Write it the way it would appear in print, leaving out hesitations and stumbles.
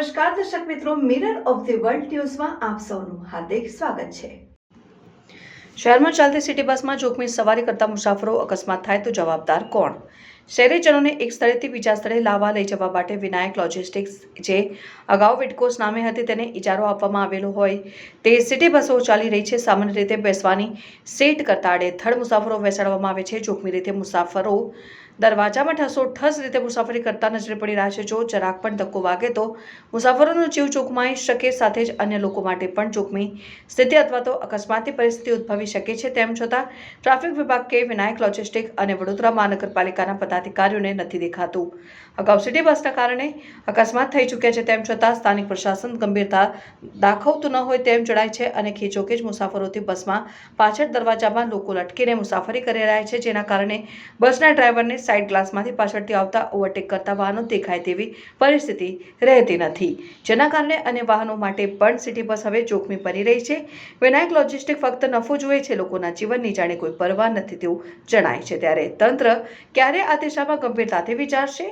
નમસ્કાર દર્શક મિત્રો, મિરર ઓફ ધી વર્લ્ડ ન્યૂઝમાં આપ સૌનું હાર્દિક સ્વાગત છે। શહેરમાં ચાલતી સિટી બસમાં જોખમી સવારી કરતા મુસાફરો અકસ્માત થાય તો જવાબદાર કોણ? શહેરીજનોને એક સ્થળેથી બીજા સ્થળે લાવવા લઈ જવા માટે વિનાયક લોજિસ્ટિક્સ જે અગાઉ વિડકોસ નામે હતી તેને ઇજારો આપવામાં આવેલો હોય તે સિટી બસો ચાલી રહી છે। સામાન્ય રીતે બેસવાની સીટ કરતા આડેધડ મુસાફરો બેસાડવામાં આવે છે। જોખમી રીતે મુસાફરો દરવાજામાં ઠસોઠસ રીતે મુસાફરી કરતા નજરે પડી રહ્યા છે। જો જરાક પણ ધક્કો વાગે તો મુસાફરોનો જીવ જોખમાઈ શકે, સાથે જ અન્ય લોકો માટે પણ જોખમી સ્થિતિ અથવા તો અકસ્માતની પરિસ્થિતિ ઉદ્ભવી શકે છે। તેમ છતાં ટ્રાફિક વિભાગ કે વિનાયક લોજિસ્ટિક અને વડોદરા મહાનગરપાલિકાના પદાધિકારીઓને નથી દેખાતું। અગાઉ સિટી બસના કારણે અકસ્માત થઈ ચૂક્યા છે, તેમ છતાં સ્થાનિક પ્રશાસન ગંભીરતા દાખવતું ન હોય તેમ જણાય છે અને ખીચોખીચ મુસાફરોથી બસમાં પાછળ દરવાજામાં લોકો લટકીને મુસાફરી કરી રહ્યા છે, જેના કારણે બસના ડ્રાઈવરને સાઇડ ગ્લાસમાંથી પાછળથી આવતા ઓવરટેક કરતા વાહનો દેખાય તેવી પરિસ્થિતિ રહેતી નથી, જેના કારણે અન્ય વાહનો માટે પણ સિટી બસ હવે જોખમી બની રહી છે। વિનાયક લોજિસ્ટિક ફક્ત નફો જુએ છે, લોકોના જીવનની જાણે કોઈ પરવા નથી તેવું જણાય છે। ત્યારે તંત્ર ક્યારે આ દિશામાં ગંભીરતાથી વિચારશે?